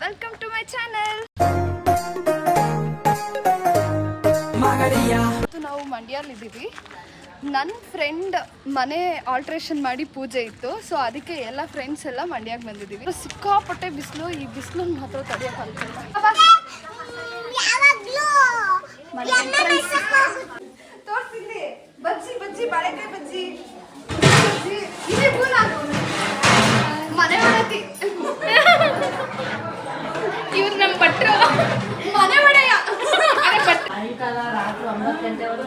Welcome to my channel. ನಾವು ಮಂಡ್ಯಲ್ಲಿದ್ದೀವಿ. ನನ್ನ friend ಮನೆ ಆಲ್ಟ್ರೇಷನ್ ಮಾಡಿ ಪೂಜೆ ಇತ್ತು, ಸೊ ಅದಕ್ಕೆ ಎಲ್ಲ ಫ್ರೆಂಡ್ಸ್ ಎಲ್ಲ ಮಂಡ್ಯಕ್ಕೆ ಬಂದಿದ್ದೀವಿ. ಸಿಕ್ಕಾಪಟ್ಟೆ ಬಿಸಿಲು, ಈ ಬಿಸಿಲನ್ನು ಮಾತ್ರ ತಡೆಯೋಕ್ಕಾಗ್ತಿಲ್ಲ. ತೋರಿಸಿದ್ಲಿ ಬಜ್ಜಿ ಬಜ್ಜಿ ಬಾಳೆಕಾಯಿ ಬಜ್ಜಿ ಮನೆ ಮಾಡತಿ ಇವ್ರು ನಮ್ಮ ಭಟ್ರು ಮನೆ ಒಡೆಯ. ಸಾಯಂಕಾಲ ರಾತ್ರಿ 9 ಗಂಟೆವರೆಗೂ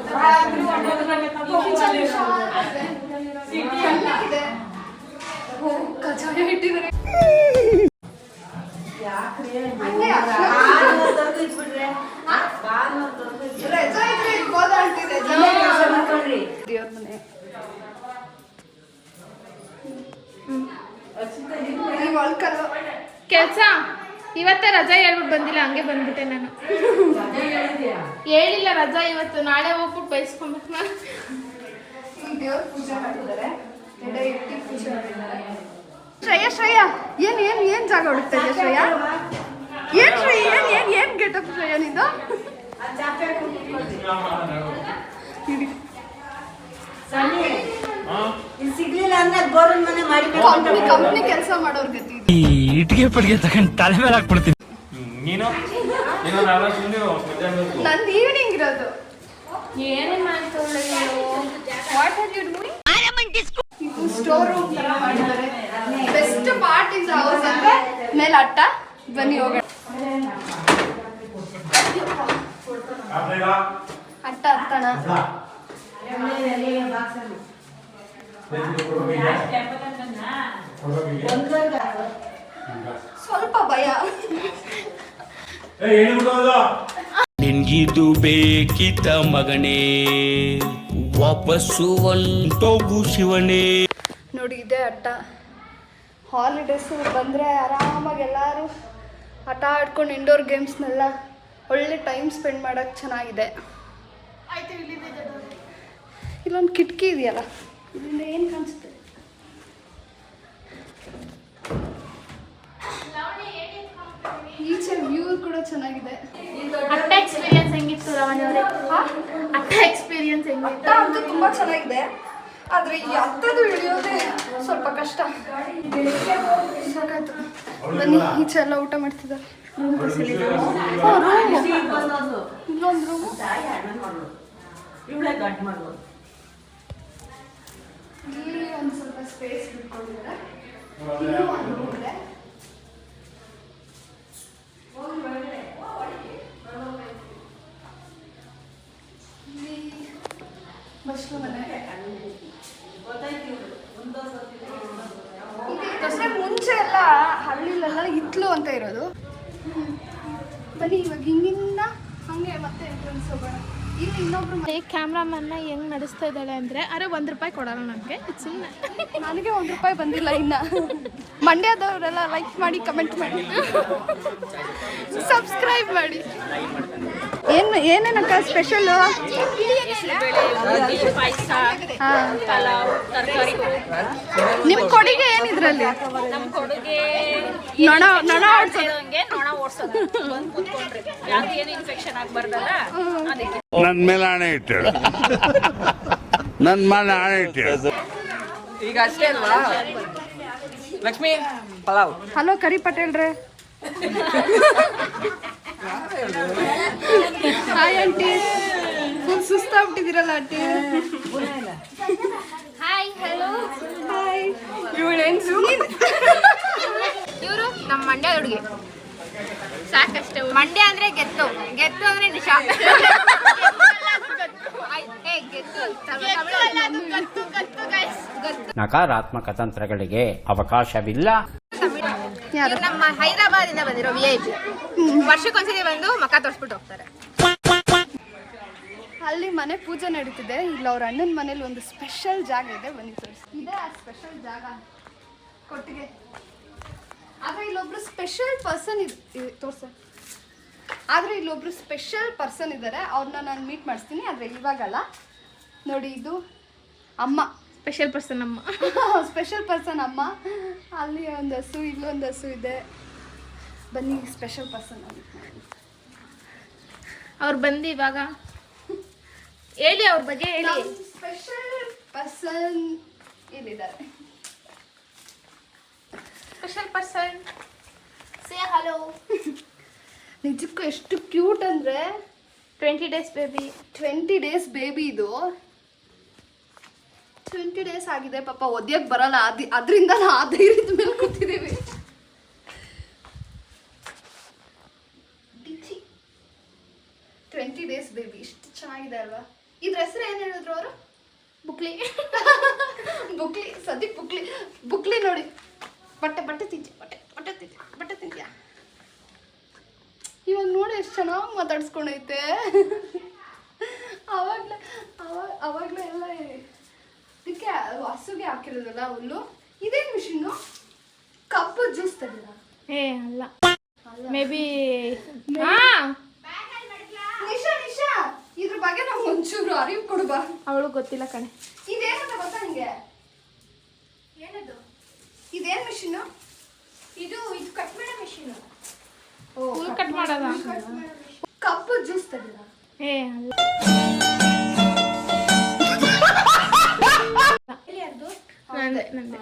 ಕಜಾಯ ಇಟ್ಟಿದ್ದಾರೆ. ದೇವ್ರ ಮನೆ ಕೆಲ್ಸ ಇವತ್ತೇ ರಜಾ ಹೇಳ್ಬಿಟ್ಟು ಬಂದಿಲ್ಲ, ಹಂಗೆ ಬಂದ್ಬಿಟ್ಟೆ ನಾನು. ಹೇಳಿಲ್ಲ ರಜಾ ಇವತ್ತು, ನಾಳೆ ಹೋಗ್ಬಿಟ್ಟು ಬಯಸ್ಕೊಬೇಕು ನಾನು. ದೇವ್ರ ಪೂಜೆ ಮಾಡಿದ್ದಾರೆ, ಪೂಜೆ ಮಾಡಿದ್ದಾರೆ. ಶ್ರೇಯ ಏನ್ ಏನ್ ಏನ್ ಜಾಗ ಹುಡುಕ್ತಾ ಇದೆಯಾ ಶ್ರೇಯ? ಏನ್ ಶ್ರೇಯ ಏನ್ ಏನ್ ಗೆಟಪ್ ಶ್ರೇಯ ನಿಂದು? ಸಿಗ್ಲಿಲ್ಲ ಅಂದ್ರೆ ಗೋರನ್ ಮನೆ ಮಾಡಿ ಕಂಪ್ನಿ ಕೆಲಸ ಮಾಡೋರ್ ಗತಿ. ಈ ಇಟ್ಟಿಗೆ ಪಟ್ಟಿಗೆ ತಗೊಂಡು ತಲೆ ಮೇಲೆ ಹಾಕ್ಬಿಡ್ತೀನಿ. ನಂದು ಈವ್ನಿಂಗ್ ಇರೋದು. ಏನೇ ಮಾಡ್ಕೊಳ್ಳಿ ವಾಟ್ ಆರ್ ಯು ಡೂಯಿಂಗ್? ಇದು ಸ್ಟೋರ್ ರೂಮ್ ತರ ಮಾಡಿದ್ದಾರೆ. Best part in the house ಅಂದ್ರೆ ಮೇಲೆ ಅಟ್ಟ. ಬನ್ನಿ ಹೋಗೋಣ. ಅಟ್ಟ ಹತ್ತಣ. ಸ್ವಲ್ಪ ಭಯ. ನಿನ್ಗಿದು ಬೇಕಿತ್ತ ಮಗನೇ, ವಾಪಸ್ಸು ಒಂಟೋಗು ಶಿವನೇ. ನೋಡಿ ಇದೆ ಅಟ್ಟ. ಹಾಲಿಡೇಸ್ ಬಂದರೆ ಆರಾಮಾಗಿ ಎಲ್ಲರೂ ಆಟ ಆಡ್ಕೊಂಡು ಇಂಡೋರ್ ಗೇಮ್ಸ್ನೆಲ್ಲ ಒಳ್ಳೆ ಟೈಮ್ ಸ್ಪೆಂಡ್ ಮಾಡೋಕ್ಕೆ ಚೆನ್ನಾಗಿದೆ. ಇಲ್ಲೊಂದು ಕಿಟಕಿ ಇದೆಯಲ್ಲ, ಇದರಿಂದ ಏನು ಕಾಣಿಸುತ್ತೆ? ಈಚೆ ವ್ಯೂ ಕೂಡ ಚೆನ್ನಾಗಿದೆ. ಅಟ್ಟ ಎಕ್ಸ್ಪೀರಿಯನ್ಸ್ ಹೆಂಗಿತ್ತು ರಮಣವ್ರೆ? ಅಟ್ಟ ಎಕ್ಸ್ಪೀರಿಯನ್ಸ್ ಹೆಂಗಿತ್ತು? ಅಟ್ಟ ಅಂತೂ ತುಂಬ ಚೆನ್ನಾಗಿದೆ, ಆದರೆ ಈ ಹತ್ತದು ಇಳಿಯೋದೇ ಸ್ವಲ್ಪ ಕಷ್ಟ. ಸಾಕಾಯ್ತು. ಬನ್ನಿ, ಈಚೆ ಎಲ್ಲ ಊಟ ಮಾಡ್ತಿದ್ದಾರೆ. ಇಲ್ಲೊಂದು ರೂಮು, ಇಲ್ಲಿ ಒಂದು ಸ್ವಲ್ಪ ಸ್ಪೇಸ್ ಬಿಟ್ಕೊಂಡಿದ್ದಾರೆ. ಇನ್ನೂ ಒಂದು ರೂಮ್ ಇದೆ. ಬಸ್ಲು ಮನೆ. ಇದಕ್ಕೆ ಮುಂಚೆ ಎಲ್ಲ ಹಳ್ಳಿಲೆಲ್ಲ ಹಿತ್ಲು ಅಂತ ಇರೋದು. ಬನ್ನಿ ಇವಾಗ ಹಿಂಗಿಂದ ಹಂಗೆ ಮತ್ತೆ ಎಂಟ್ರೆನ್ಸ್ ಹೋಗೋಣ. ಇಲ್ಲಿ ಇನ್ನೊಬ್ರು ಕ್ಯಾಮ್ರಾಮನ್ನ ಹೆಂಗ್ ನಡೆಸ್ತಾ ಇದ್ದಾಳೆ ಅಂದ್ರೆ, ಅರೆ 1 ರೂಪಾಯಿ ಕೊಡಲ್ಲ ನಮಗೆ. ಸುಮ್ಮನೆ ನನಗೆ 1 ರೂಪಾಯಿ ಬಂದಿಲ್ಲ ಇನ್ನ. ಮಂಡ್ಯದವರೆಲ್ಲ ಲೈಕ್ ಮಾಡಿ, ಕಮೆಂಟ್ ಮಾಡಿ, ಸಬ್ಸ್ಕ್ರೈಬ್ ಮಾಡಿ. ಏನೇನಕ್ಕ ಸ್ಪೆಷಲ್? ನಿಮ್ಮ ಕೊಡುಗೆ ಏನಿದ್ರಲ್ಲಿ? ನಮ್ಮ ಕೊಡುಗೆ ನೊಣ ಓಡಿಸೋದು. ಬಂದು ಕೂತ್ಕೊಂಡ್ರಿ, ಯಾವ್ದು ಏನು ಇನ್ಫೆಕ್ಷನ್ ಆಗ್ಬಾರ್ದಲ್ಲ ಅದಕ್ಕೆ. ನನ್ನ ಮೇಲೆ ಆಣೆ ಇಟ್ಟಳು, ನನ್ನ ಮೇಲೆ ಆಣೆ ಇಟ್ಟಳು. ಈಗ ಅಷ್ಟೇ ಅಲ್ವಾ ಲಕ್ಷ್ಮಿ? ಪಲಾವ್. ಹಲೋ ಕರಿ ಪಟೇಲ್ರೆ. Hi aunty. ಫುಲ್ ಸುಸ್ತಾಗ್ಬಿಟ್ಟಿದ್ದೀರಲ್ಲ ಆಂಟಿ. Hi hello hi. ಇವಳೇನು ಇವರು ನಮ್ಮ ಮಂಡ್ಯ ಹುಡುಗಿ. ಸಾಕಷ್ಟೇ. ಮಂಡ್ಯ ಅಂದ್ರೆ ಗೆತ್ತು, ಗೆತ್ತು ಅಂದ್ರೆ ನಿಶಾ. ನಕಾರಾತ್ಮಕ ತಂತ್ರಗಳಿಗೆ ಅವಕಾಶವಿಲ್ಲ. ನಮ್ಮ ಹೈದರಾಬಾದ್ ಇಂದ ಬಂದಿರೋ VIP. ವರ್ಷಕ್ಕೊಂದ್ಸತಿ ಬಂದು ಮಕ ತೋರಿಸ್ಬಿಟ್ಟು ಹೋಗ್ತಾರೆ. ಅಲ್ಲಿ ಮನೆ ಪೂಜೆ ನಡೀತಿದೆ. ಇಲ್ಲ ಅವ್ರ ಅಣ್ಣನ ಮನೇಲಿ ಒಂದು ಸ್ಪೆಷಲ್ ಜಾಗ ಇದೆ, ಬನ್ನಿ ತೋರಿಸಿ. ಇದೆ ಆ ಸ್ಪೆಷಲ್ ಜಾಗ, ಕೊಟ್ಟಿಗೆ. ಆದರೆ ಇಲ್ಲೊಬ್ರು ಸ್ಪೆಷಲ್ ಪರ್ಸನ್ ತೋರ್ಸ. ಆದರೆ ಇಲ್ಲೊಬ್ರು ಸ್ಪೆಷಲ್ ಪರ್ಸನ್ ಇದ್ದಾರೆ, ಅವ್ರನ್ನ ನಾನು ಮೀಟ್ ಮಾಡಿಸ್ತೀನಿ. ಆದರೆ ಇವಾಗಲ್ಲ. ನೋಡಿ, ಇದು ಅಮ್ಮ. ಸ್ಪೆಷಲ್ ಪರ್ಸನ್ ಅಮ್ಮ. ಸ್ಪೆಷಲ್ ಪರ್ಸನ್ ಅಮ್ಮ. ಅಲ್ಲಿ ಒಂದು ಹಸು, ಇಲ್ಲೊಂದು ಹಸು ಇದೆ. ಬನ್ನಿ ಸ್ಪೆಷಲ್ ಪರ್ಸನ್ ಅವ್ರು ಬಂದು ಇವಾಗ ಹೇಳಿ ಅವ್ರ ಬಗ್ಗೆ ಹೇಳಿ. ಸ್ಪೆಷಲ್ ಪರ್ಸನ್ ಇಲ್ಲಿದ್ದಾರೆ. Special person say hello. ನಿಜಕ್ಕೂ ಎಷ್ಟು ಕ್ಯೂಟ್ ಅಂದರೆ 20 days ಬೇಬಿ. 20 days ಬೇಬಿ ಇದು. 20 days ಆಗಿದೆ ಪಾಪ, ಒದ್ಯಕ್ಕೆ ಬರಲ್ಲ, ಅದರಿಂದ ಆ ಧೈರ್ಯದ ಮೇಲೆ ಕೂತಿದ್ದೀವಿ. 20 days ಬೇಬಿ, ಇಷ್ಟು ಚೆನ್ನಾಗಿದೆ ಅಲ್ವಾ? ಇದ್ರ ಹೆಸರು ಏನು ಹೇಳಿದ್ರು ಅವರು? ಬುಕ್ಲಿ. ಬುಕ್ಲಿ, ಸದ್ಯಕ್ಕೆ ಬುಕ್ಲಿ. ಬುಕ್ಲಿ ನೋಡಿ, ಬಟ್ಟೆ ತಿಂತೀಯಾ? ಇವಾಗ ನೋಡಿ ಎಷ್ಟು ಚೆನ್ನಾಗಿ ಮಾತಾಡ್ಸ್ಕೊಂಡೈತೆ. ಅವಾಗಲೇ ಎಲ್ಲ ಇದಕ್ಕೆ ಹಸುಗೆ ಹಾಕಿರೋದಲ್ಲ ಹುಲ್ಲು. ಇದೇನು ಮಿಷಿನ್ನು? ಕಪ್ಪು ಜ್ಯೂಸ್ ತೆಗಿಲ್ಲ. ಏ ಅಲ್ಲ, ಮೇ ಬಿ. ನಿಶಾ ಇದ್ರ ಬಗ್ಗೆ ನಮ್ಗೆ ಒಂಚೂರು ಅರಿವು ಕೊಡುಬಾ. ಅವಳು ಗೊತ್ತಿಲ್ಲ ಕಣೆ. ಇದೇನಂತ ಗೊತ್ತಾ ನಿಂಗೆ? ಏನದು? ಇದೇನು ಮಿಷಿನ್ನು? ಇದು ಕಟ್ ಮಾಡೋ ಮಿಷಿನ್. ಓ, ಫುಲ್ ಕಟ್ ಮಾಡೋದ? ಕಪ್ಪು ಜ್ಯೂಸ್ ತೆಗಿಲ್ಲ. ಏ ಅಲ್ಲ. ನಂದೆ.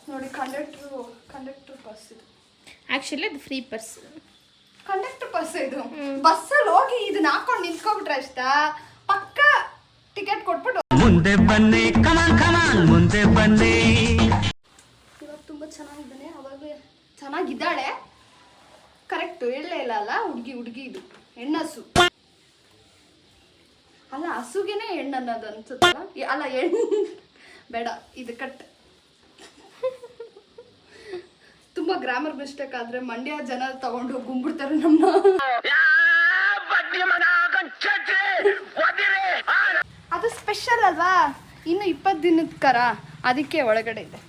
ನೋಡಿ, ಕಂಡಕ್ಟರ್ ಬಸ್ ಇದು. ಆಕ್ಚುಲಿ ಅದು ಫ್ರೀ ಪರ್ಸ್. ಕಂಡಕ್ಟರ್ ಬಸ್ ಇದು. ಬಸ್ಸಲ್ಲಿ ಹೋಗಿ ಇದನ್ನ ಹಾಕೊಂಡು ನಿಂತ್ಕೊಬಿಟ್ರೆ ಅಷ್ಟ, ಪಕ್ಕ ಟಿಕೆಟ್ ಕೊಟ್ಬಿಟ್ಟು ಮುಂದೆ ಬನ್ನಿ, ಕಮಾನ್ ಮುಂದೆ ಬನ್ನಿ. ಇವಾಗ ತುಂಬಾ ಚೆನ್ನಾಗಿದ್ದಾನೆ, ಅವಾಗಲೇ ಚೆನ್ನಾಗಿದ್ದಾಳೆ. ಕರೆಕ್ಟ್ ಹೇಳಲೇ ಇಲ್ಲ ಅಲ್ಲ? ಹುಡುಗಿ ಇದು ಹೆಣ್ಣಸು ಅಲ್ಲ, ಹಸುಗೆನೆ ಹೆಣ್ಣು ಅನ್ನೋದು ಅನ್ಸುತ್ತಲ್ಲ. ಅಲ್ಲ, ಹೆಣ್ಣು ಬೇಡ, ಇದು ಕಟ್. ತುಂಬಾ ಗ್ರಾಮರ್ ಮಿಸ್ಟೇಕ್ ಆದ್ರೆ ಮಂಡ್ಯ ಜನ ತಗೊಂಡು ಗುಂಬಿಡ್ತಾರೆ ನಮ್ಮನ್ನ. ಅದು ಸ್ಪೆಷಲ್ ಅಲ್ವಾ? ಇನ್ನು 20 ದಿನದ ಕರ, ಅದಕ್ಕೆ ಒಳಗಡೆ ಇದೆ.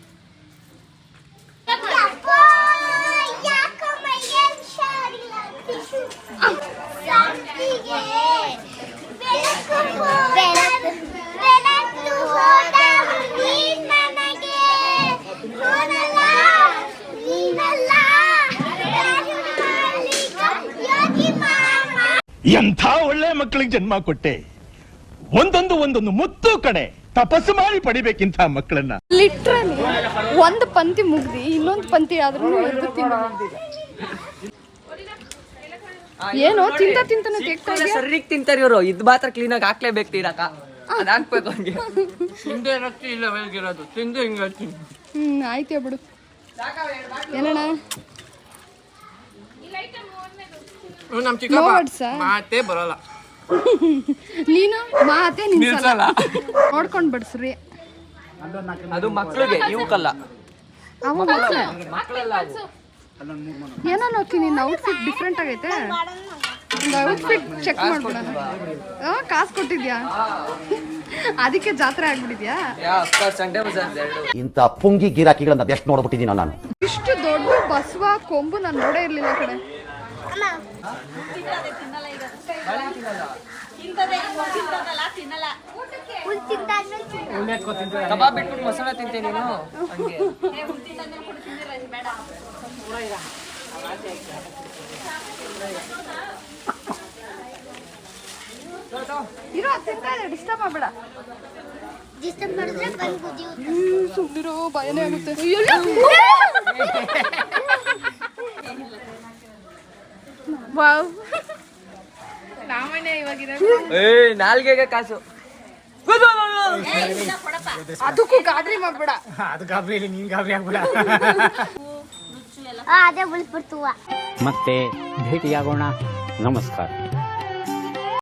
ಎಂಥ ಒಳ್ಳೆ ಮಕ್ಕಳಿಗೆ ಜನ್ಮ ಕೊಟ್ಟೆ. ಒಂದೊಂದು ಮುತ್ತು ಕಣೆ, ತಪಸ್ಸು ಮಾಡಿ ಪಡಿಬೇಕಿಂತ ಮಕ್ಕಳನ್ನ. ಲಿಟ್ರಲಿ ಒಂದು ಪಂಕ್ತಿ ಮುಗ್ದಿ ಇನ್ನೊಂದು ಪಂಕ್ತಿ ಆದ್ರೂ ಏನೋ ತಿಂತಾನೆ ತೆಗ್ತಾ ಇದೆಯಾ? ಸರಿಗ್ ತಿಂತಾರೆ ಇವರು. ಇದು ಮಾತ್ರ ಕ್ಲೀನ್ ಆಗಿ ಹಾಕ್ಲೇಬೇಕು ತೀರಕ. ಅದ್ ಹಾಕ್ಬೇಕು ಹಂಗೆ. ಹಿಂದೆ ರಕ್ತಿ ಇಲ್ಲ ಬೆಳಗಿರೋದು ತಿಂದು ಹಿಂಗೆ ಹೇಳ್ತೀನಿ. ಆಯ್ತು ಬಿಡು. ಏನಣ್ಣ ನಮ್ಮ ಚಿಕ್ಕಪ್ಪ ನೋಡ್ಸ ಮಾತೇ ಬರಲ್ಲ. ನೀನು ಮಾತೇ ನಿಲ್ಸಲ್ಲ. ನೋಡ್ಕೊಂಡ್ ಬಡ್ಸ್ರಿ. ಅದು ಮಕ್ಳಿಗೆ, ಇವಕ್ಕಲ್ಲ. ಅವ ಮಕ್ಕಳೆಲ್ಲ ಅವು. ಏನೋ ನೋಡ್ತಿ, ನಿನ್ನ ಔಟ್ಫಿಟ್ ಡಿಫ್ರೆಂಟ್ ಆಗೈತೆ. ಔಟ್ಫಿಟ್ ಚೆಕ್ ಮಾಡ್ಬಿಡೋಣ. ಕಾಸು ಕೊಟ್ಟಿದ್ಯಾ? ಅದಕ್ಕೆ ಜಾತ್ರೆ ಆಗ್ಬಿಟ್ಟಿದ್ಯಾ? ಸಂಡೇ ಬಜಾರ್ ಎರಡು. ಇಂಥ ಪುಂಗಿ ಗಿರಾಕಿಗಳನ್ನ ಎಷ್ಟು ನೋಡ್ಬಿಟ್ಟಿದ್ದೀನೋ ನಾನು. ಇಷ್ಟು ದೊಡ್ಡ ಬಸವ ಕೊಂಬು ನಾನು ನೋಡೇ ಇರ್ಲಿಲ್ಲ ಕಡೆ. ಕಬಾಬ್ ಬಿಟ್ಬಿಟ್ಟು ಮಸಾಲ ತಿಂತೀನಿ ನೀನು ಹಂಗೆ. ಇರೋ ತಿಂತಾ ಇದೆ, ಡಿಸ್ಟರ್ಬ್ ಮಾಡ್ಬೇಡ. ಸುಮ್ಮನಿರೋ, ಭಯನೇ ಆಗುತ್ತೆ. ವಾವ್, ರಾಮಣ್ಣ ಇವಾಗಿರೋ ನಾಲ್ಗೆಗೆ ಕಾಸು. ಅದಕ್ಕೂ ಗಾಬರಿ ಮಾಡ್ಬೇಡ. ಅದು ಗಾಬರಿ ಇಲ್ಲ, ನೀನ್ ಗಾಬರಿ ಆಗ್ಬೇಡ. ಮತ್ತೆ ಭೇಟಿಯಾಗೋಣ. ನಮಸ್ಕಾರ.